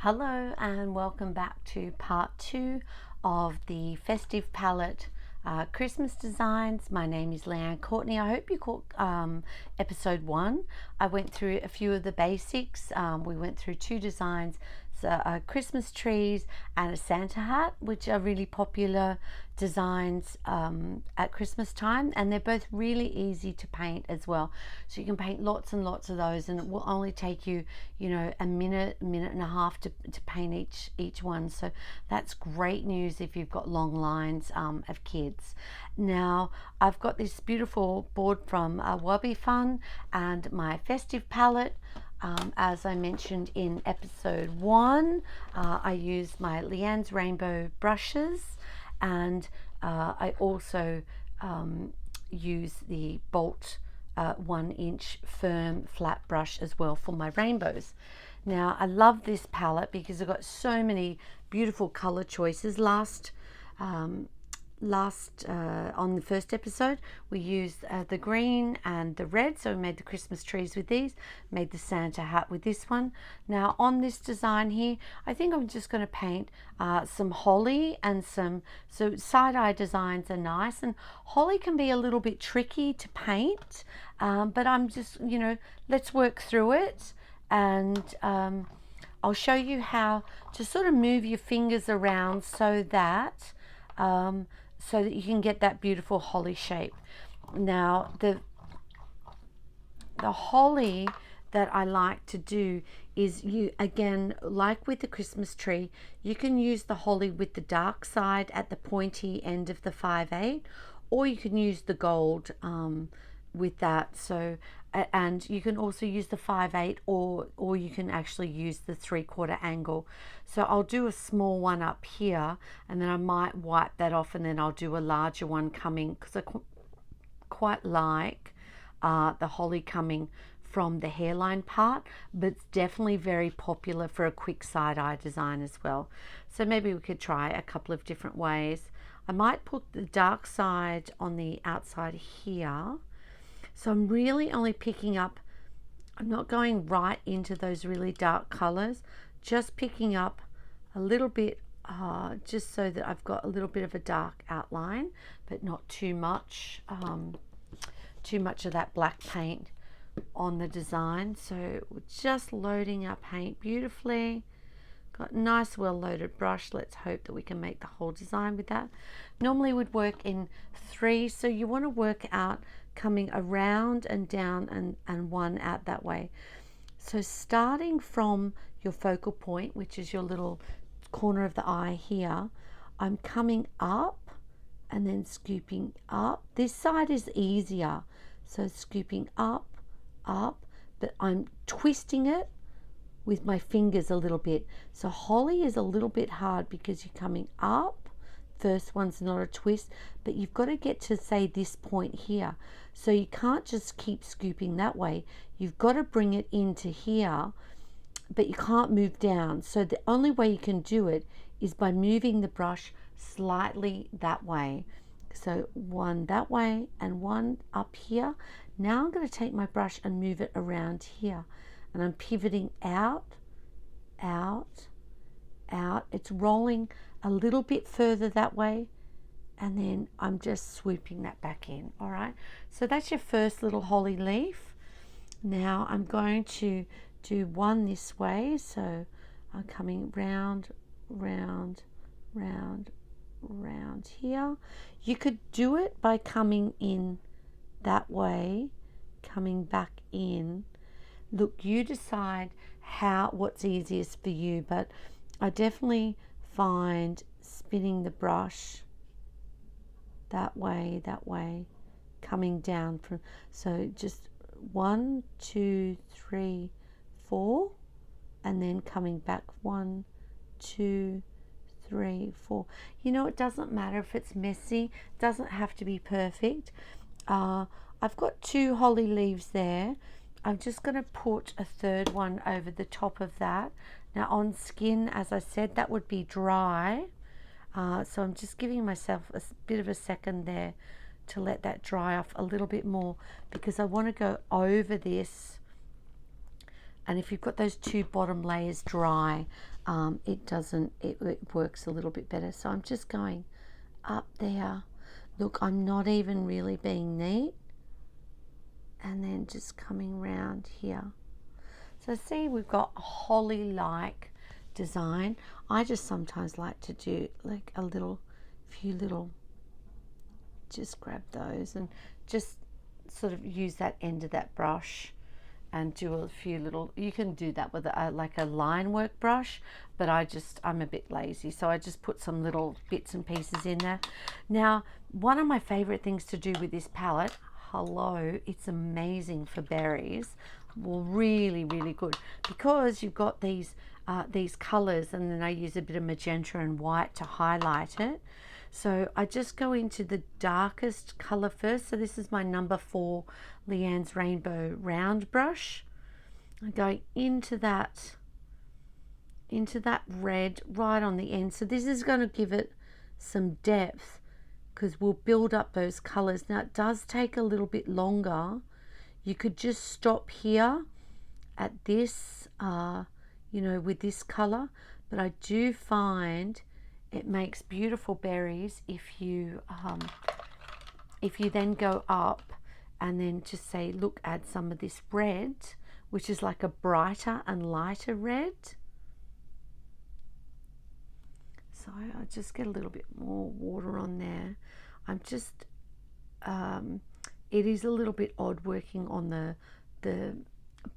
Hello and welcome back to part 2 of the Festive Palette Christmas designs. My name is Leanne Courtney. I hope you caught episode 1. I went through a few of the basics. We went through 2 designs, Christmas trees and a Santa hat, which are really popular designs at Christmas time, and they're both really easy to paint as well. So you can paint lots and lots of those, and it will only take you, a minute and a half to paint each one. So that's great news if you've got long lines of kids. Now I've got this beautiful board from Wabi Fun and my Festive Palette. As I mentioned in episode 1, I used my Leanne's Rainbow brushes, and I also use the Bolt 1-inch firm flat brush as well for my rainbows. Now I love this palette because I've got so many beautiful color choices. On the first episode we used the green and the red, so we made the Christmas trees with these, made the Santa hat with this one. Now on this design here, I think I'm just going to paint some holly and so side-eye designs are nice, and holly can be a little bit tricky to paint, but I'm just, let's work through it, and I'll show you how to sort of move your fingers around so that you can get that beautiful holly shape. Now the holly that I like to do is, again, like with the Christmas tree, you can use the holly with the dark side at the pointy end of the 5/8, or you can use the gold with that. So and you can also use the 5/8, or you can actually use the 3/4 angle. So I'll do a small one up here, and then I might wipe that off, and then I'll do a larger one coming, because I quite like the holly coming from the hairline part, but it's definitely very popular for a quick side-eye design as well. So maybe we could try a couple of different ways. I might put the dark side on the outside here. So I'm really only picking up, I'm not going right into those really dark colors, just picking up a little bit, just so that I've got a little bit of a dark outline, but not too much of that black paint on the design. So we're just loading our paint beautifully. Got a nice well-loaded brush. Let's hope that we can make the whole design with that. Normally would work in 3, so you want to work out coming around and down and one out that way. So starting from your focal point, which is your little corner of the eye here, I'm coming up and then scooping up. This side is easier, so scooping up, but I'm twisting it with my fingers a little bit. So holly is a little bit hard because you're coming up. First one's not a twist, but you've got to get to, say, this point here. So you can't just keep scooping that way. You've got to bring it into here, but you can't move down. So the only way you can do it is by moving the brush slightly that way. So one that way and one up here. Now I'm going to take my brush and move it around here, and I'm pivoting out. It's rolling a little bit further that way, and then I'm just swooping that back in. All right, so that's your first little holly leaf. Now I'm going to do one this way, so I'm coming round here. You could do it by coming in that way, coming back in. Look, you decide what's easiest for you, but I definitely find spinning the brush that way, coming down from, so just 1, 2, 3, 4, and then coming back 1, 2, 3, 4. It doesn't matter if it's messy, it doesn't have to be perfect. I've got 2 holly leaves there. I'm just going to put a third one over the top of that. Now on skin, as I said, that would be dry. So I'm just giving myself a bit of a second there to let that dry off a little bit more, because I want to go over this And if you've got those two bottom layers dry, it works a little bit better. So I'm just going up there. Look, I'm not even really being neat. And then just coming round here. So see, we've got a holly-like design. I just sometimes like to do like few little, just grab those and just sort of use that end of that brush and do a few little, you can do that with like a line work brush, but I'm a bit lazy, so I just put some little bits and pieces in there. Now, one of my favorite things to do with this palette, it's amazing for berries. Well, really, really good, because you've got these colors, and then I use a bit of magenta and white to highlight it. So I just go into the darkest color first. So this is my number 4 Leanne's Rainbow Round Brush. I go into that red right on the end. So this is going to give it some depth, because we'll build up those colors. Now it does take a little bit longer. You could just stop here at this, with this color, but I do find it makes beautiful berries if you then go up and then just say, look, add some of this red, which is like a brighter and lighter red. So I just get a little bit more water on there. I'm just, it is a little bit odd working on the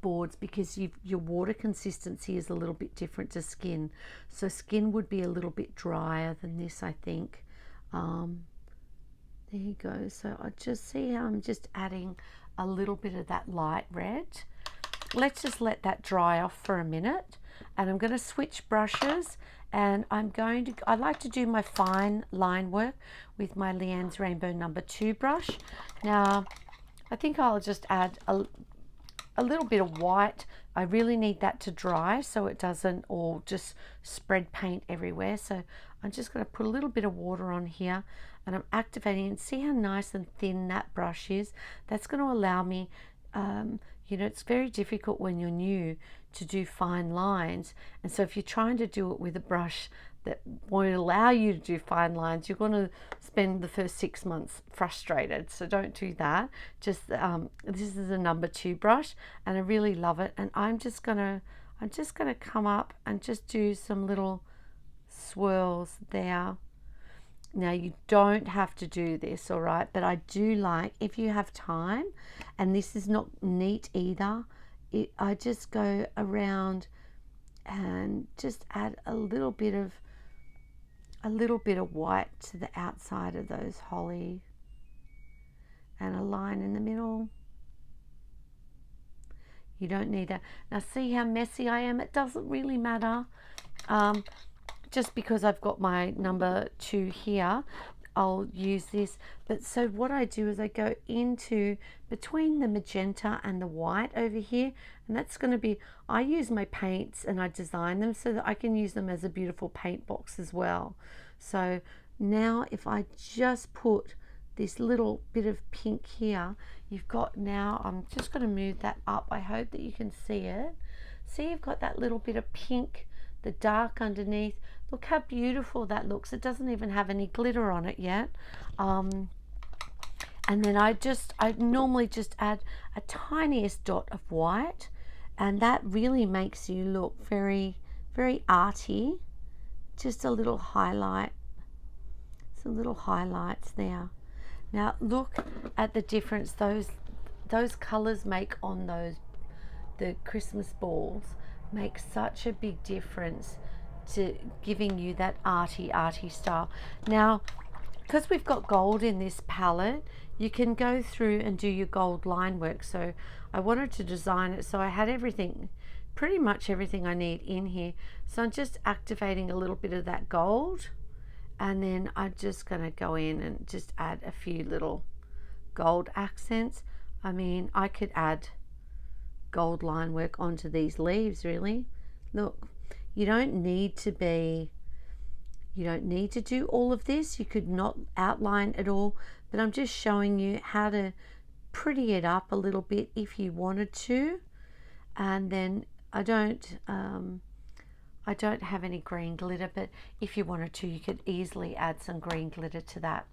boards, because your water consistency is a little bit different to skin. So skin would be a little bit drier than this, I think. There you go. So I just see how I'm just adding a little bit of that light red. Let's just let that dry off for a minute, and I'm going to switch brushes, and I like to do my fine line work with my Leanne's Rainbow number 2 brush. Now I think I'll just add a little bit of white. I really need that to dry so it doesn't all just spread paint everywhere. So I'm just going to put a little bit of water on here, and I'm activating, and see how nice and thin that brush is. That's going to allow me, it's very difficult when you're new to do fine lines, and so if you're trying to do it with a brush that won't allow you to do fine lines, you're going to spend the first 6 months frustrated. So don't do that. Just this is a number 2 brush, and I really love it. And I'm just gonna come up and just do some little swirls there. Now you don't have to do this, all right, but I do like, if you have time, and this is not neat either, I just go around and just add a little bit of white to the outside of those holly, and a line in the middle. You don't need that. Now see how messy I am? It doesn't really matter. Just because I've got my number 2 here, I'll use this. But so what I do is I go into between the magenta and the white over here, and that's going to be, I use my paints and I design them so that I can use them as a beautiful paint box as well. So now if I just put this little bit of pink here, you've got, now I'm just going to move that up. I hope that you can see it. See, you've got that little bit of pink, the dark underneath. Look how beautiful that looks. It doesn't even have any glitter on it yet. And then I normally just add a tiniest dot of white, and that really makes you look very, very arty. Just a little highlight, some little highlights there. Now look at the difference those colors make on the Christmas balls. Make such a big difference to giving you that arty style. Now, because we've got gold in this palette, you can go through and do your gold line work. So I wanted to design it so I had everything, pretty much everything I need in here. So I'm just activating a little bit of that gold, and then I'm just going to go in and just add a few little gold accents. I mean, I could add gold line work onto these leaves, really. Look, you don't need to do all of this. You could not outline at all, but I'm just showing you how to pretty it up a little bit if you wanted to. And then I I don't have any green glitter, but if you wanted to, you could easily add some green glitter to that.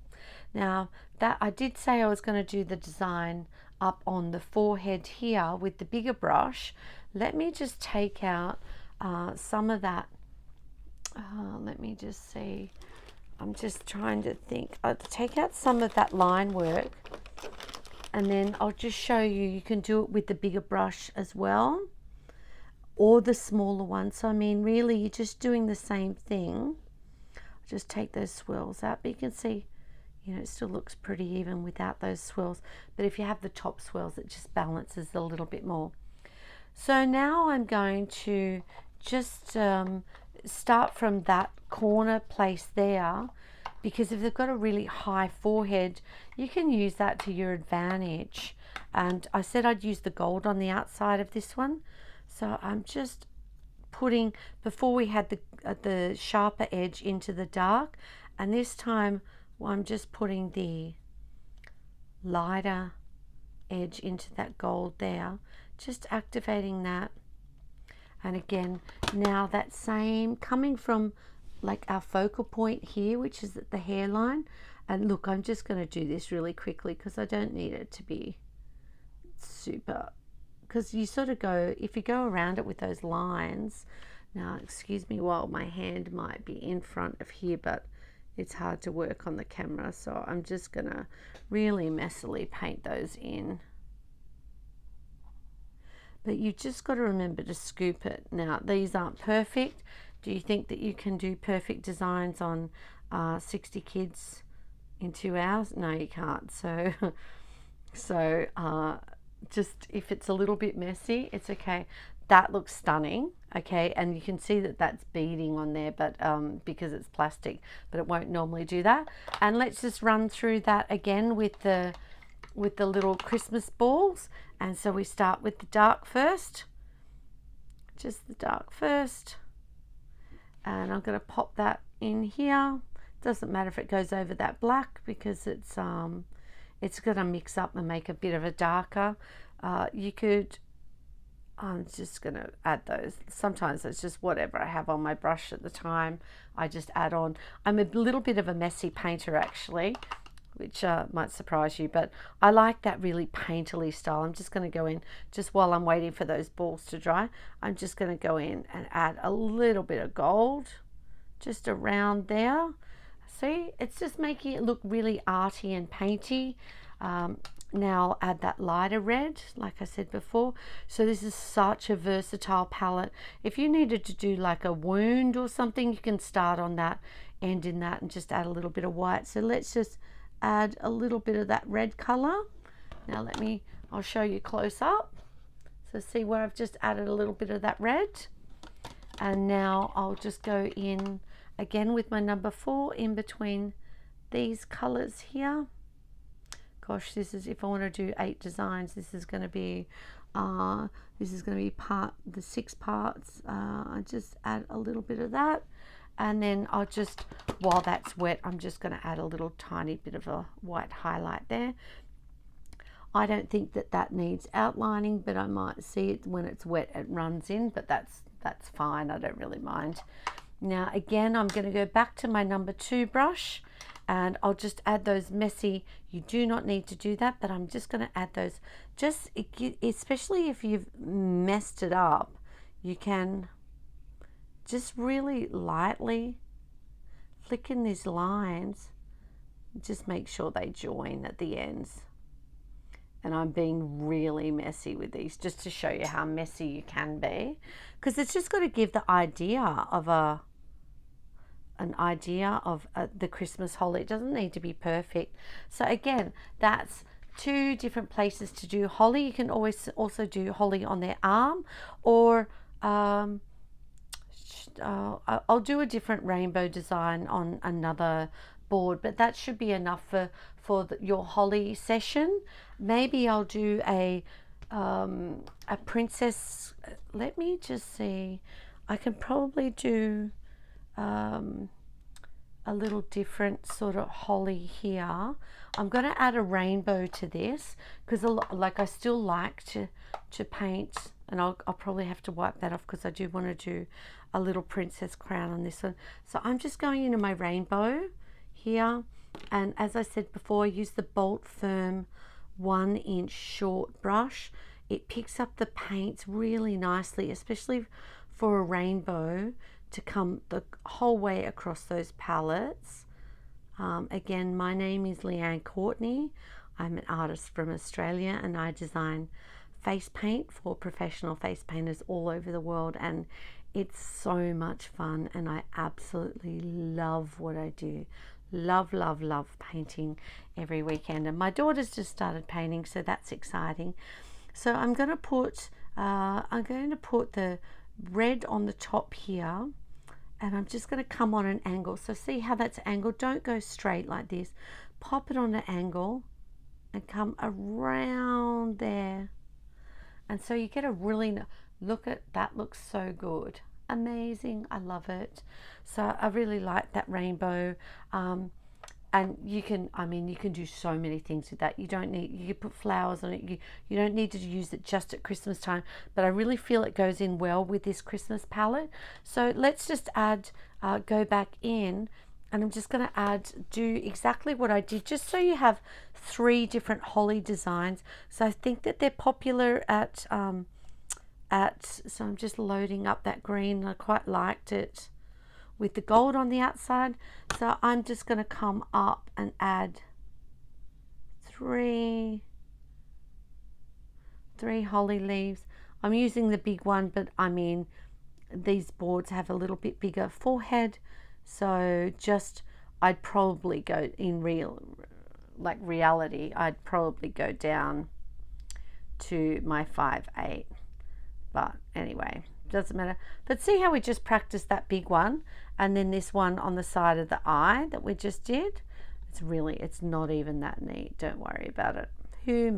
Now, that I did say I was going to do the design up on the forehead here with the bigger brush. Let me just take out some of that. Let me just see. I'm just trying to think. I'll take out some of that line work, and then I'll just show you. You can do it with the bigger brush as well, or the smaller one. So I mean, really, you're just doing the same thing. Just take those swirls out, but you can see, you know, it still looks pretty even without those swirls. But if you have the top swirls, it just balances a little bit more. So now I'm going to just start from that corner place there, because if they've got a really high forehead, you can use that to your advantage. And I said I'd use the gold on the outside of this one. So I'm just putting, before we had the sharper edge into the dark, and this time I'm just putting the lighter edge into that gold there, just activating that. And again, now that same coming from like our focal point here, which is at the hairline. And look, I'm just going to do this really quickly because I don't need it to be super, because you sort of go, if you go around it with those lines. Now, excuse me while my hand might be in front of here, but it's hard to work on the camera. So I'm just going to really messily paint those in. But you just got to remember to scoop it. Now, these aren't perfect. Do you think that you can do perfect designs on 60 kids in 2 hours? No, you can't. So, just if it's a little bit messy, it's okay. That looks stunning, okay? And you can see that that's beading on there, but because it's plastic, but it won't normally do that. And let's just run through that again with the little Christmas balls. And so we start with the dark first, just the dark first. And I'm going to pop that in here. Doesn't matter if it goes over that black, because it's going to mix up and make a bit of a darker. You could, I'm just going to add those. Sometimes it's just whatever I have on my brush at the time, I just add on. I'm a little bit of a messy painter actually, which might surprise you, but I like that really painterly style. I'm just going to go in, just while I'm waiting for those balls to dry, I'm just going to go in and add a little bit of gold just around there. See, it's just making it look really arty and painty. Now I'll add that lighter red, like I said before. So this is such a versatile palette. If you needed to do like a wound or something, you can start on that, end in that, and just add a little bit of white. So let's just add a little bit of that red color. Now I'll show you close up. So see where I've just added a little bit of that red. And now I'll just go in again with my number 4 in between these colors here. Gosh, this is, if I want to do 8 designs, this is going to be the 6 parts. I just add a little bit of that. And then I'll just, while that's wet, I'm just going to add a little tiny bit of a white highlight there. I don't think that needs outlining, but I might see it when it's wet, it runs in, but that's fine. I don't really mind. Now, again, I'm going to go back to my number 2 brush, and I'll just add those messy, you do not need to do that, but I'm just going to add those, just, especially if you've messed it up, you can just really lightly flick in these lines, just make sure they join at the ends. And I'm being really messy with these just to show you how messy you can be, because it's just got to give the idea of the Christmas holly. It doesn't need to be perfect. So again, that's 2 different places to do holly. You can always also do holly on their arm, or I'll do a different rainbow design on another board, but that should be enough for your holly session. Maybe I'll do a princess. Let me just see. I can probably do a little different sort of holly here. I'm going to add a rainbow to this because, like, I still like to paint and I'll probably have to wipe that off because I do want to do a little princess crown on this one. So I'm just going into my rainbow here, and as I said before, I use the Bolt Firm 1-inch short brush. It picks up the paints really nicely, especially for a rainbow to come the whole way across those palettes. Again, my name is Leanne Courtney. I'm an artist from Australia, and I design face paint for professional face painters all over the world, and it's so much fun, and I absolutely love what I do. Love, love, love painting every weekend. And my daughter's just started painting, so that's exciting. So I'm going to put the red on the top here, and I'm just going to come on an angle. So see how that's angled? Don't go straight like this. Pop it on an angle and come around there. And so you get a really, look at that, looks so good. Amazing, I love it. So I really like that rainbow. And you can, you can do so many things with that. You don't need, you can put flowers on it. You don't need to use it just at Christmas time, but I really feel it goes in well with this Christmas palette. So let's just add, go back in, and I'm just going to do exactly what I did, just so you have 3 different holly designs. So I think that they're popular so I'm just loading up that green. I quite liked it with the gold on the outside. So I'm just going to come up and add 3 holly leaves. I'm using the big one, but these boards have a little bit bigger forehead, so I'd probably go in reality, I'd probably go down to my 5/8, but anyway, doesn't matter. But see how we just practiced that big one, and then this one on the side of the eye that we just did. It's not even that neat. Don't worry about it. Who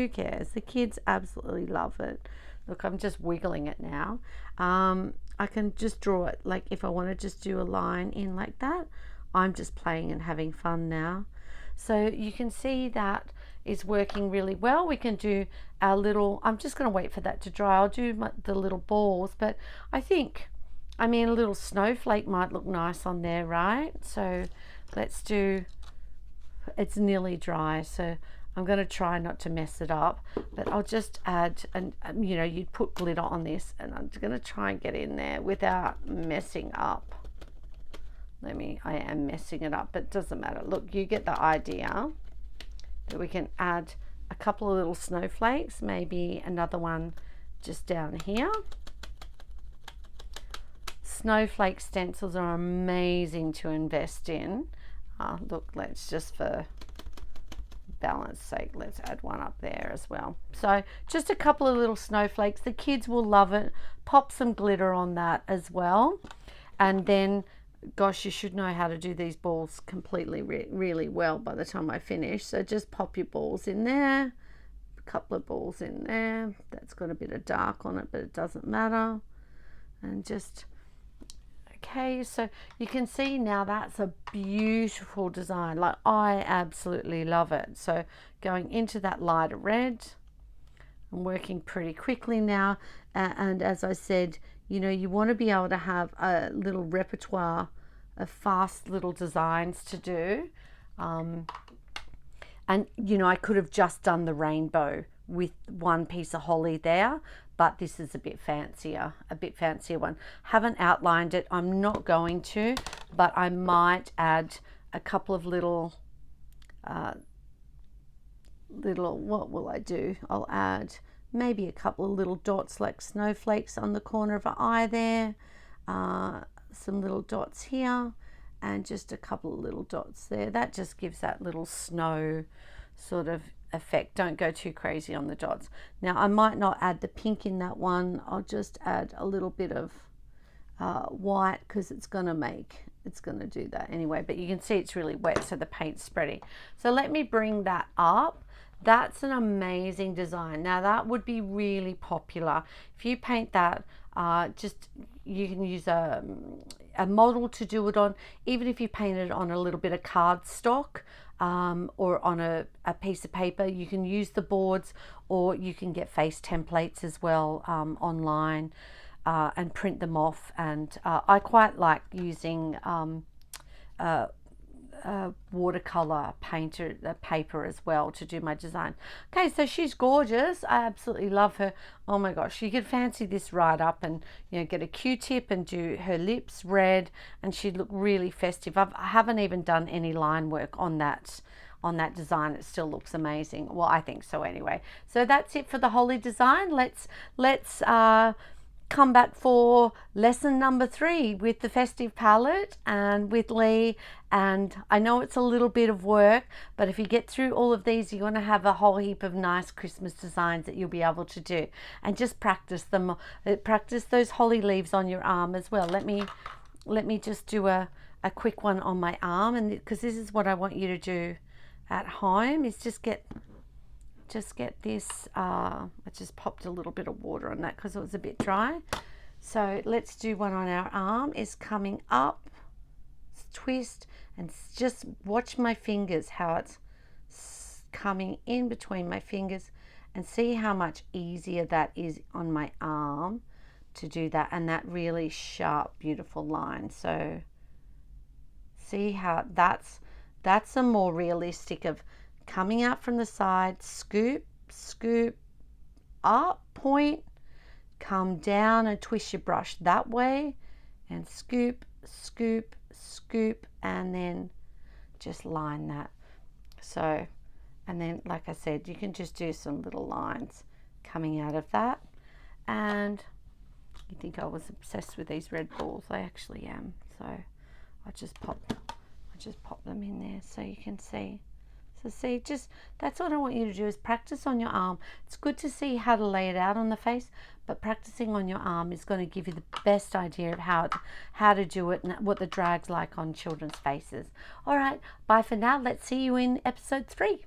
cares? The kids absolutely love it. Look, I'm just wiggling it now. I can just draw it, like if I want to just do a line in like that. I'm just playing and having fun now. So you can see that is working really well. We can do our little, I'm just going to wait for that to dry. I'll do the little balls, but I think, a little snowflake might look nice on there, right? So let's do, it's nearly dry, so I'm going to try not to mess it up, but I'll just add, and you'd put glitter on this, and I'm just going to try and get in there without messing up. I am messing it up, but it doesn't matter. Look, you get the idea that we can add a couple of little snowflakes, maybe another one just down here. Snowflake stencils are amazing to invest in. Look, let's just, for balance sake, let's add one up there as well. So just a couple of little snowflakes. The kids will love it. Pop some glitter on that as well. And then, gosh, you should know how to do these balls completely really well by the time I finish. So just pop your balls in there, a couple of balls in there. That's got a bit of dark on it, but it doesn't matter. And just, okay, so you can see now that's a beautiful design. Like, I absolutely love it. So going into that lighter red, I'm working pretty quickly now, and as I said, you want to be able to have a little repertoire of fast little designs to do. And I could have just done the rainbow with one piece of holly there, but this is a bit fancier one. Haven't outlined it, I'm not going to, but I might add a couple of little, what will I do? I'll add maybe a couple of little dots like snowflakes on the corner of an eye there, some little dots here, and just a couple of little dots there. That just gives that little snow sort of effect. Don't go too crazy on the dots. Now I might not add the pink in that one. I'll just add a little bit of white, because it's going to do that anyway, but you can see it's really wet, so the paint's spreading. So let me bring that up. That's an amazing design. Now that would be really popular if you paint that. You can use a model to do it on, even if you paint it on a little bit of cardstock. or on a piece of paper. You can use the boards, or you can get face templates as well online and print them off. And I quite like using watercolor paper as well to do my design. Okay, so she's gorgeous. I absolutely love her. Oh my gosh, you could fancy this right up and, you know, get a Q-tip and do her lips red, and she'd look really festive. I haven't even done any line work on that design. It still looks amazing. Well, I think so anyway. So that's it for the holly design. Let's come back for lesson number 3 with the festive palette and with Lee. And I know it's a little bit of work, but if you get through all of these, you're going to have a whole heap of nice Christmas designs that you'll be able to do. And just practice them. Practice those holly leaves on your arm as well. Let me just do a quick one on my arm, and because this is what I want you to do at home, is just get this. I just popped a little bit of water on that because it was a bit dry. So let's do one on our arm. Is coming up, twist, and just watch my fingers, how it's coming in between my fingers, and see how much easier that is on my arm to do that, and that really sharp, beautiful line. So see how that's a more realistic of coming out from the side, scoop, scoop, up, point, come down and twist your brush that way, and scoop, scoop, scoop, and then just line that. So, and then like I said, you can just do some little lines coming out of that. And you think I was obsessed with these red balls? I actually am. So I just pop them in there so you can see. So see, just that's what I want you to do, is practice on your arm. It's good to see how to lay it out on the face, but practicing on your arm is going to give you the best idea of how to do it and what the drag's like on children's faces. All right, bye for now. Let's see you in episode 3.